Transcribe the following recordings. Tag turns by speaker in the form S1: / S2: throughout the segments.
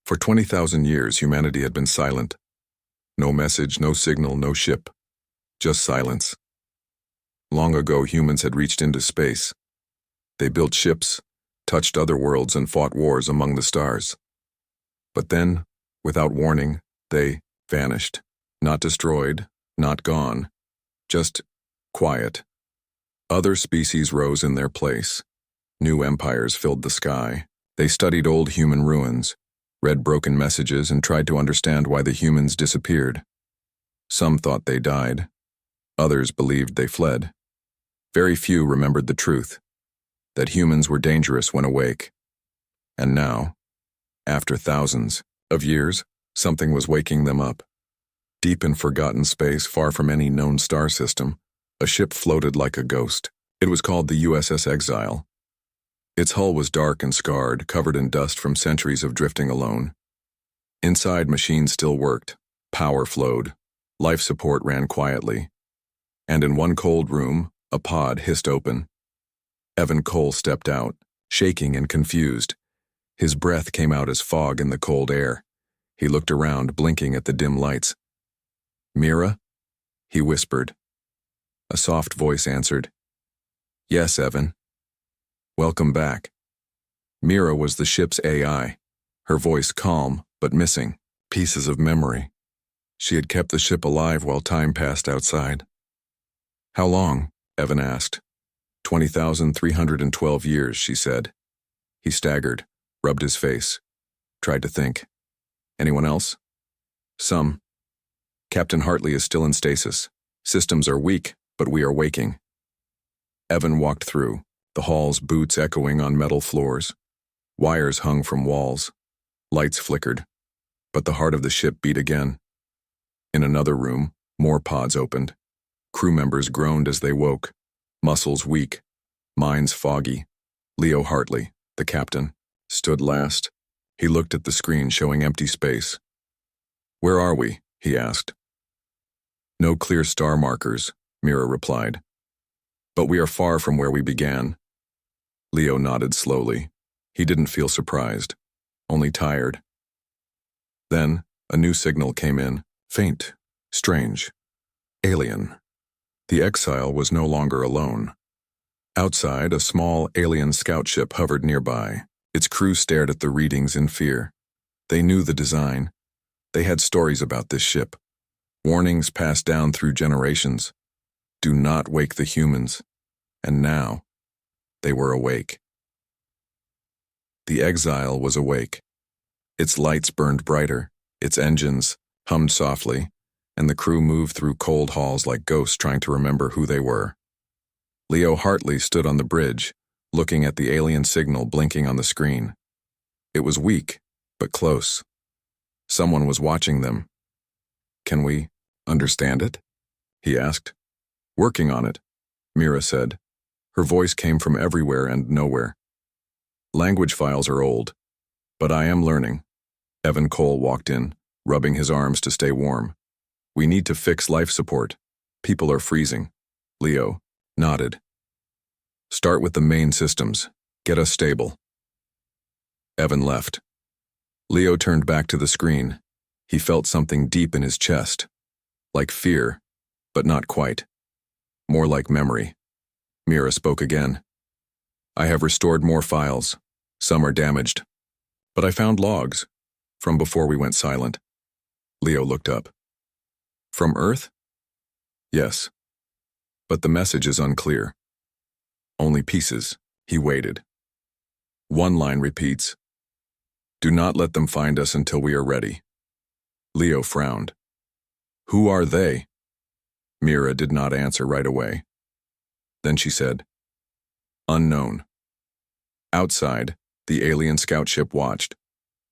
S1: For 20,000 years, humanity had been silent. No message, no signal, no ship. Just silence. Long ago, humans had reached into space. They built ships, touched other worlds, and fought wars among the stars. But then, without warning, they vanished. Not destroyed, not gone. Just quiet. Other species rose in their place. New empires filled the sky. They studied old human ruins, read broken messages, and tried to understand why the humans disappeared. Some thought they died. Others believed they fled. Very few remembered the truth, that humans were dangerous when awake. And now, after thousands of years, something was waking them up. Deep in forgotten space, far from any known star system, a ship floated like a ghost. It was called the USS Exile. Its hull was dark and scarred, covered in dust from centuries of drifting alone. Inside, machines still worked. Power flowed. Life support ran quietly. And in one cold room, a pod hissed open. Evan Cole stepped out, shaking and confused. His breath came out as fog in the cold air. He looked around, blinking at the dim lights. "Mira?" he whispered. A soft voice answered. "Yes, Evan." "Welcome back." Mira was the ship's AI, her voice calm but missing pieces of memory. She had kept the ship alive while time passed outside. "How long?" Evan asked. 20,312 years, she said. He staggered, rubbed his face, tried to think. "Anyone else?" "Some. Captain Hartley is still in stasis. Systems are weak, but we are waking." Evan walked through, the hall's boots echoing on metal floors. Wires hung from walls. Lights flickered. But the heart of the ship beat again. In another room, more pods opened. Crew members groaned as they woke, muscles weak, minds foggy. Leo Hartley, the captain, stood last. He looked at the screen showing empty space. "Where are we?" he asked. "No clear star markers," Mira replied. "But we are far from where we began." Leo nodded slowly. He didn't feel surprised, only tired. Then, a new signal came in, faint, strange, alien. The exile was no longer alone. Outside, a small alien scout ship hovered nearby. Its crew stared at the readings in fear. They knew the design. They had stories about this ship. Warnings passed down through generations. Do not wake the humans. And now, they were awake. The exile was awake. Its lights burned brighter, its engines hummed softly, and the crew moved through cold halls like ghosts trying to remember who they were. Leo Hartley stood on the bridge, looking at the alien signal blinking on the screen. It was weak, but close. Someone was watching them. "Can we understand it?" he asked. "Working on it," Mira said. Her voice came from everywhere and nowhere. "Language files are old, but I am learning." Evan Cole walked in, rubbing his arms to stay warm. "We need to fix life support. People are freezing." Leo nodded. "Start with the main systems. Get us stable." Evan left. Leo turned back to the screen. He felt something deep in his chest. Like fear, but not quite. More like memory. Mira spoke again. "I have restored more files. Some are damaged. But I found logs. From before we went silent." Leo looked up. "From Earth?" "Yes. But the message is unclear. Only pieces." He waited. One line repeats, "Do not let them find us until we are ready." Leo frowned. "Who are they?" Mira did not answer right away. Then she said, "Unknown." Outside, the alien scout ship watched.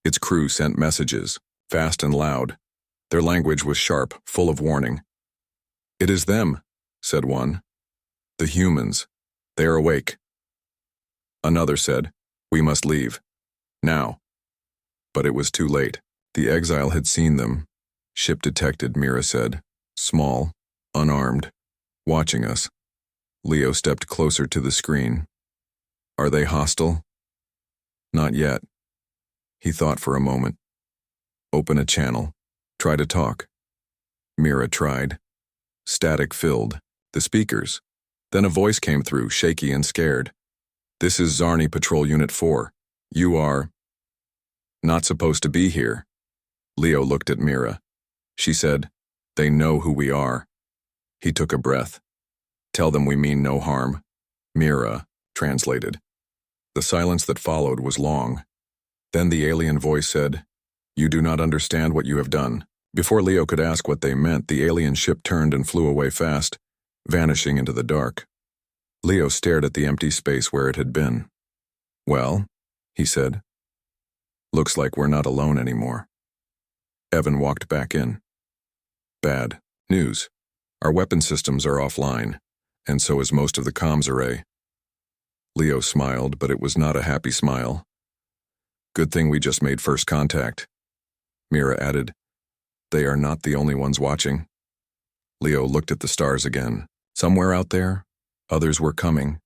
S1: Its crew sent messages, fast and loud. Their language was sharp, full of warning. "It is them," said one. "The humans. They are awake." Another said, "We must leave. Now." But it was too late. The exile had seen them. "Ship detected," Mira said. "Small, unarmed, watching us." Leo stepped closer to the screen. "Are they hostile?" "Not yet." He thought for a moment. Open a channel. Try to talk. Mira tried. Static filled the speakers. Then a voice came through, shaky and scared. "This is Zarni Patrol Unit 4. You are not supposed to be here." Leo looked at Mira. She said, "They know who we are." He took a breath. "Tell them we mean no harm." Mira translated. The silence that followed was long. Then the alien voice said, "You do not understand what you have done." Before Leo could ask what they meant, the alien ship turned and flew away fast, vanishing into the dark. Leo stared at the empty space where it had been. "Well," he said, "looks like we're not alone anymore." Evan walked back in. "Bad news. Our weapon systems are offline, and so is most of the comms array." Leo smiled, but it was not a happy smile. "Good thing we just made first contact." Mira added, "They are not the only ones watching." Leo looked at the stars again. Somewhere out there, others were coming,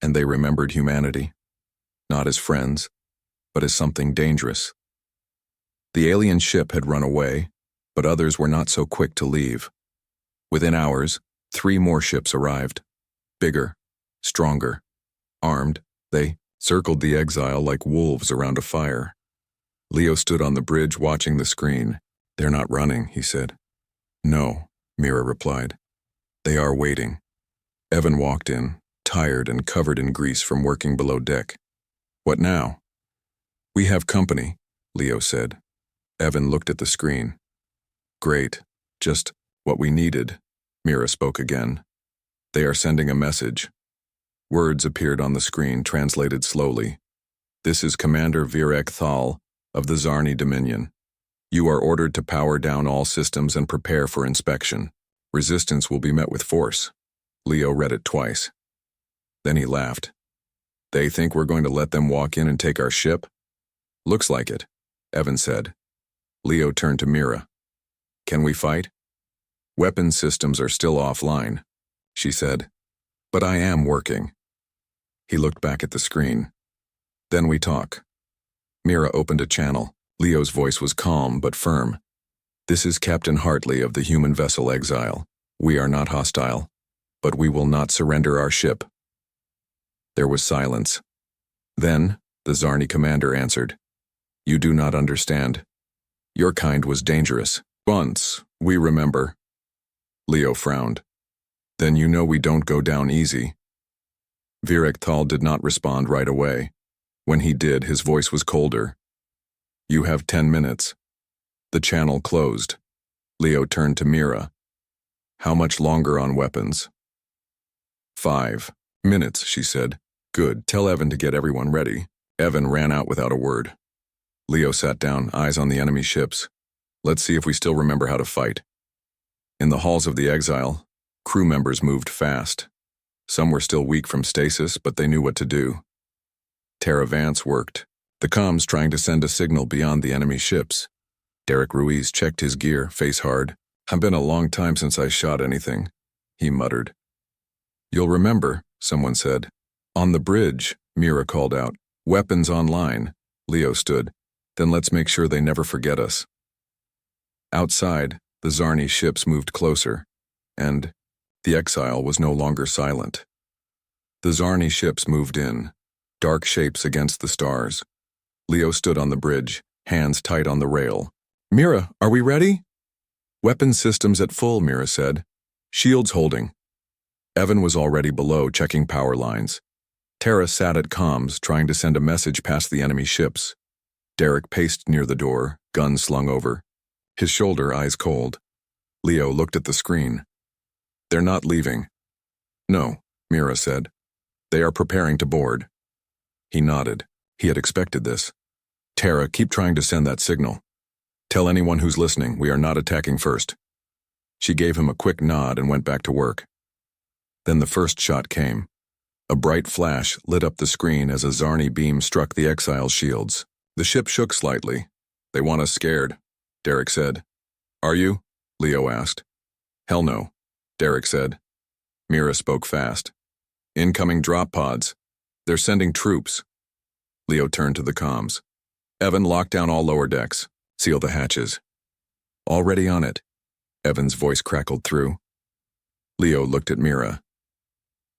S1: and they remembered humanity. Not as friends, but as something dangerous. The alien ship had run away, but others were not so quick to leave. Within hours, 3 more ships arrived. Bigger, stronger, armed, they circled the exile like wolves around a fire. Leo stood on the bridge watching the screen. "They're not running," he said. "No," Mira replied. "They are waiting." Evan walked in, tired and covered in grease from working below deck. "What now?" "We have company," Leo said. Evan looked at the screen. "Great. Just what we needed." Mira spoke again. "They are sending a message." Words appeared on the screen, translated slowly. "This is Commander Virek Thal of the Zarni Dominion. You are ordered to power down all systems and prepare for inspection. Resistance will be met with force." Leo read it twice. Then he laughed. "They think we're going to let them walk in and take our ship?" "Looks like it," Evan said. Leo turned to Mira. "Can we fight?" "Weapon systems are still offline," she said. "But I am working." He looked back at the screen. "Then we talk." Mira opened a channel. Leo's voice was calm but firm. "This is Captain Hartley of the human vessel Exile. We are not hostile, but we will not surrender our ship." There was silence. Then, the Zarni commander answered, "You do not understand. Your kind was dangerous. Once, we remember." Leo frowned. "Then you know we don't go down easy." Virek Thal did not respond right away. When he did, his voice was colder. "You have 10 minutes." The channel closed. Leo turned to Mira. "How much longer on weapons?" 5 minutes, she said. "Good, tell Evan to get everyone ready." Evan ran out without a word. Leo sat down, eyes on the enemy ships. "Let's see if we still remember how to fight." In the halls of the Exile, crew members moved fast. Some were still weak from stasis, but they knew what to do. Tara Vance worked, the comms trying to send a signal beyond the enemy ships. Derek Ruiz checked his gear, face hard. "It's been a long time since I shot anything," he muttered. "You'll remember," someone said. "On the bridge," Mira called out. "Weapons online." Leo stood. "Then let's make sure they never forget us." Outside, the Zarni ships moved closer, and the Exile was no longer silent. The Zarni ships moved in, dark shapes against the stars. Leo stood on the bridge, hands tight on the rail. "Mira, are we ready?" "Weapon systems at full," Mira said. "Shields holding." Evan was already below, checking power lines. Tara sat at comms, trying to send a message past the enemy ships. Derek paced near the door, gun slung over. His shoulder, eyes cold. Leo looked at the screen. "They're not leaving." "No," Mira said. "They are preparing to board." He nodded. He had expected this. "Tara, keep trying to send that signal. Tell anyone who's listening we are not attacking first." She gave him a quick nod and went back to work. Then the first shot came. A bright flash lit up the screen as a Zarni beam struck the Exile's shields. The ship shook slightly. "They want us scared," Derek said. "Are you?" Leo asked. "Hell no," Derek said. Mira spoke fast. "Incoming drop pods. They're sending troops." Leo turned to the comms. "Evan, lock down all lower decks. Seal the hatches. Already on it, Evan's voice crackled through. Leo looked at Mira.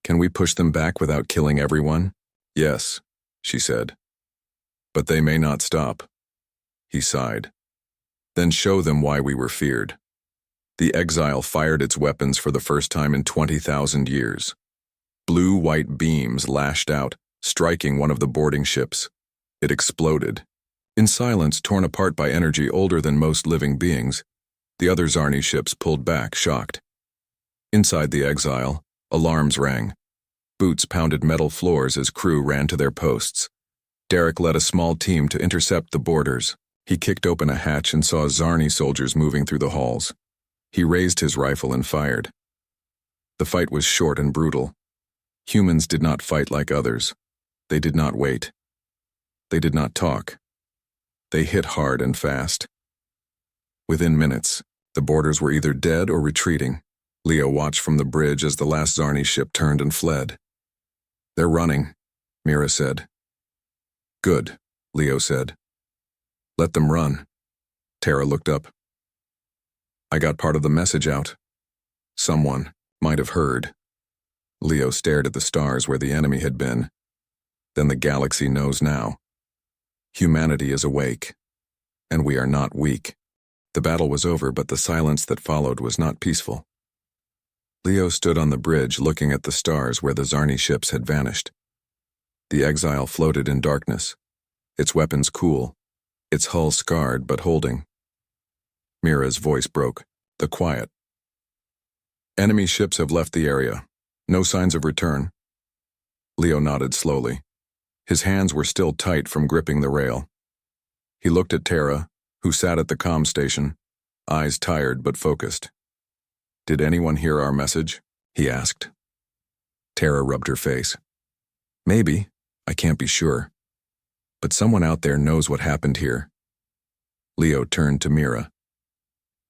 S1: Can we push them back without killing everyone? Yes, she said. But they may not stop. He sighed. Then show them why we were feared. The exile fired its weapons for the first time in 20,000 years. Blue-white beams lashed out, striking one of the boarding ships. It exploded. In silence torn apart by energy older than most living beings, the other Zarni ships pulled back, shocked. Inside the exile, alarms rang. Boots pounded metal floors as crew ran to their posts. Derek led a small team to intercept the boarders. He kicked open a hatch and saw Zarni soldiers moving through the halls. He raised his rifle and fired. The fight was short and brutal. Humans did not fight like others. They did not wait. They did not talk. They hit hard and fast. Within minutes, the boarders were either dead or retreating. Leo watched from the bridge as the last Zarni ship turned and fled. They're running, Mira said. Good, Leo said. Let them run. Tara looked up. I got part of the message out. Someone might have heard. Leo stared at the stars where the enemy had been. Then the galaxy knows now. Humanity is awake, and we are not weak. The battle was over, but the silence that followed was not peaceful. Leo stood on the bridge looking at the stars where the Zarni ships had vanished. The exile floated in darkness, its weapons cool, its hull scarred but holding. Mira's voice broke, the quiet. Enemy ships have left the area. No signs of return. Leo nodded slowly. His hands were still tight from gripping the rail. He looked at Tara, who sat at the comm station, eyes tired but focused. Did anyone hear our message? He asked. Tara rubbed her face. Maybe, I can't be sure. But someone out there knows what happened here. Leo turned to Mira.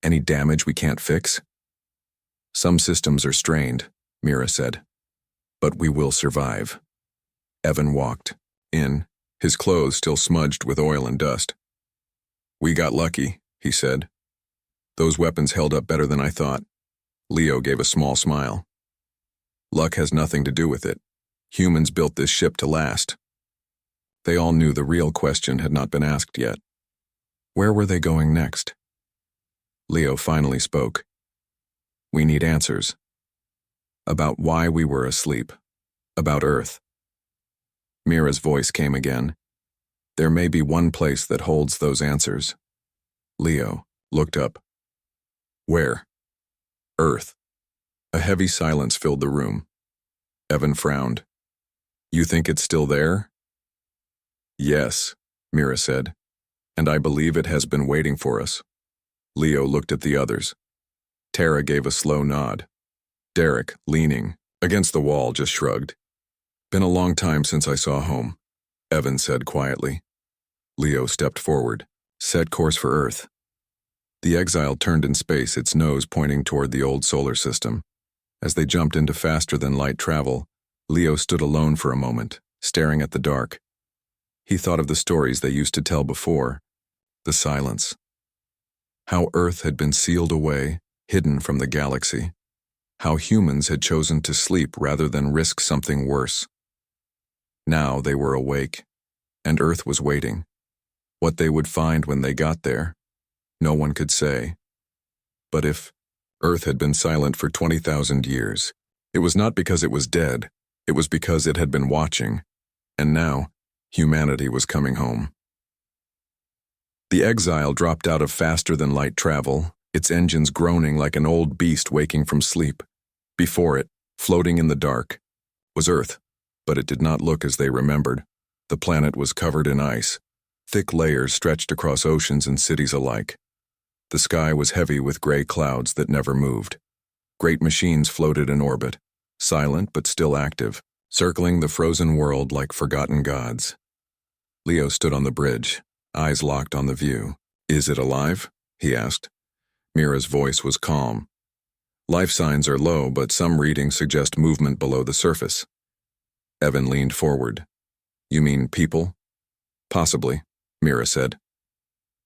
S1: Any damage we can't fix? Some systems are strained, Mira said. But we will survive. Evan walked in, his clothes still smudged with oil and dust. We got lucky, he said. Those weapons held up better than I thought. Leo gave a small smile. Luck has nothing to do with it. Humans built this ship to last. They all knew the real question had not been asked yet. Where were they going next? Leo finally spoke. We need answers. About why we were asleep. About Earth. Mira's voice came again. There may be one place that holds those answers. Leo looked up. Where? Earth. A heavy silence filled the room. Evan frowned. You think it's still there? Yes, Mira said, and I believe it has been waiting for us. Leo looked at the others. Tara gave a slow nod. Derek, leaning against the wall, just shrugged. Been a long time since I saw home, Evan said quietly. Leo stepped forward. Set course for Earth. The exile turned in space, its nose pointing toward the old solar system. As they jumped into faster-than-light travel, Leo stood alone for a moment, staring at the dark. He thought of the stories they used to tell before. The silence. How Earth had been sealed away, hidden from the galaxy. How humans had chosen to sleep rather than risk something worse. Now they were awake, and Earth was waiting. What they would find when they got there, no one could say. But if Earth had been silent for 20,000 years, it was not because it was dead, it was because it had been watching. And now, humanity was coming home. The exile dropped out of faster-than-light travel, its engines groaning like an old beast waking from sleep. Before it, floating in the dark, was Earth, but it did not look as they remembered. The planet was covered in ice. Thick layers stretched across oceans and cities alike. The sky was heavy with gray clouds that never moved. Great machines floated in orbit, silent but still active, circling the frozen world like forgotten gods. Leo stood on the bridge, eyes locked on the view. Is it alive? He asked. Mira's voice was calm. Life signs are low, but some readings suggest movement below the surface. Evan leaned forward. You mean people? Possibly, Mira said.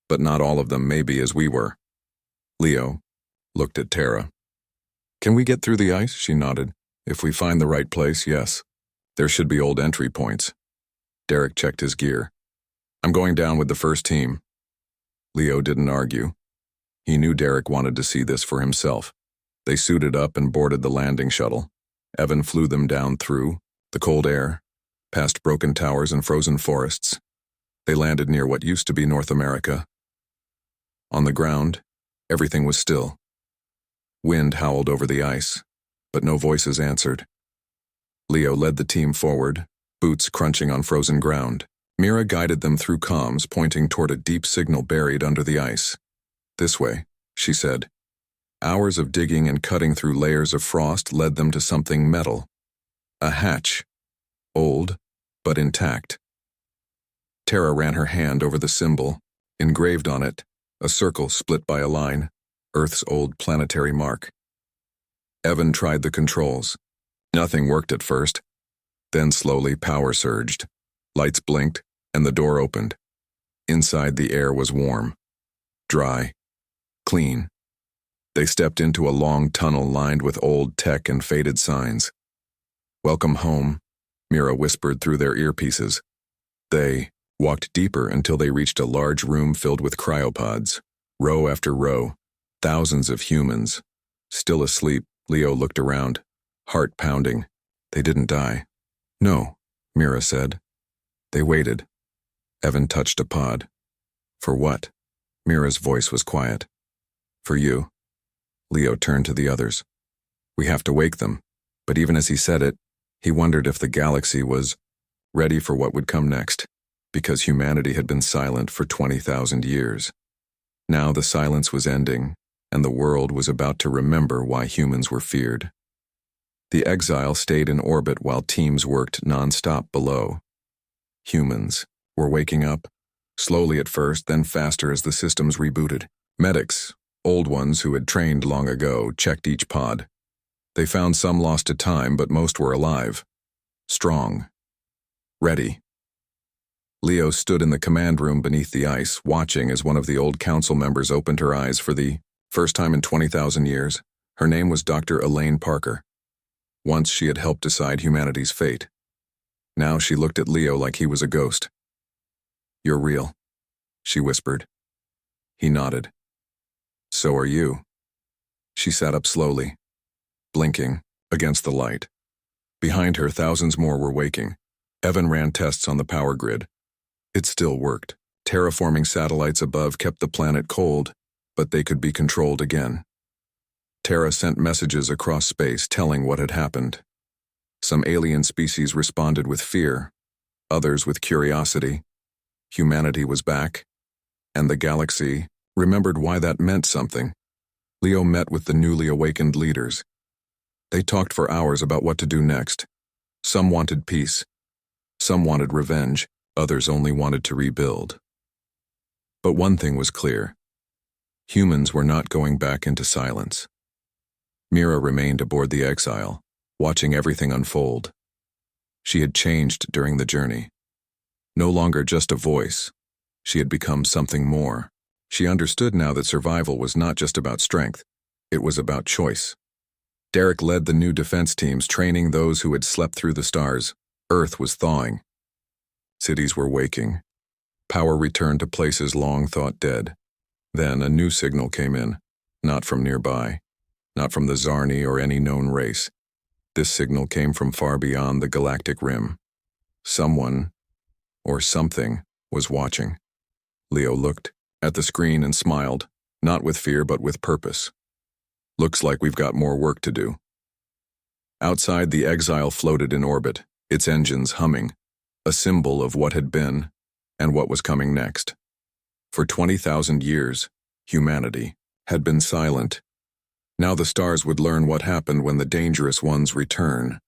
S1: but not all of them may be as we were. Leo looked at Tara. Can we get through the ice? She nodded. If we find the right place, yes. There should be old entry points. Derek checked his gear. I'm going down with the first team. Leo didn't argue. He knew Derek wanted to see this for himself. They suited up and boarded the landing shuttle. Evan flew them down through the cold air, past broken towers and frozen forests. They landed near what used to be North America. On the ground, everything was still. Wind howled over the ice, but no voices answered. Leo led the team forward, boots crunching on frozen ground. Mira guided them through comms, pointing toward a deep signal buried under the ice. This way, she said. Hours of digging and cutting through layers of frost led them to something metal. A hatch. Old, but intact. Tara ran her hand over the symbol, engraved on it, a circle split by a line, Earth's old planetary mark. Evan tried the controls. Nothing worked at first. Then slowly power surged. Lights blinked, and the door opened. Inside the air was warm. Dry. Clean. They stepped into a long tunnel lined with old tech and faded signs. Welcome home, Mira whispered through their earpieces. They walked deeper until they reached a large room filled with cryopods. Row after row, thousands of humans. Still asleep, Leo looked around, heart pounding. They didn't die. No, Mira said. They waited. Evan touched a pod. For what? Mira's voice was quiet. For you. Leo turned to the others. We have to wake them. But even as he said it, he wondered if the galaxy was ready for what would come next, because humanity had been silent for 20,000 years. Now the silence was ending, and the world was about to remember why humans were feared. The exile stayed in orbit while teams worked non-stop below. Humans were waking up, slowly at first, then faster as the systems rebooted. Medics, old ones who had trained long ago, checked each pod. They found some lost to time, but most were alive. Strong. Ready. Leo stood in the command room beneath the ice, watching as one of the old council members opened her eyes for the first time in 20,000 years. Her name was Dr. Elaine Parker. Once she had helped decide humanity's fate. Now she looked at Leo like he was a ghost. You're real, she whispered. He nodded. So are you. She sat up slowly, blinking against the light. Behind her, thousands more were waking. Evan ran tests on the power grid. It still worked. Terraforming satellites above kept the planet cold, but they could be controlled again. Tara sent messages across space telling what had happened. Some alien species responded with fear, others with curiosity. Humanity was back, and the galaxy remembered why that meant something. Leo met with the newly awakened leaders. They talked for hours about what to do next. Some wanted peace. Some wanted revenge. Others only wanted to rebuild. But one thing was clear. Humans were not going back into silence. Mira remained aboard the Exile, watching everything unfold. She had changed during the journey. No longer just a voice, she had become something more. She understood now that survival was not just about strength, it was about choice. Derek led the new defense teams, training those who had slept through the stars. Earth was thawing. Cities were waking. Power returned to places long thought dead. Then a new signal came in, not from nearby, not from the Zarni or any known race. This signal came from far beyond the galactic rim. Someone, or something, was watching. Leo looked at the screen and smiled, not with fear but with purpose. Looks like we've got more work to do. Outside, the Exile floated in orbit, its engines humming, a symbol of what had been and what was coming next. For 20,000 years, humanity had been silent. Now the stars would learn what happened when the dangerous ones return.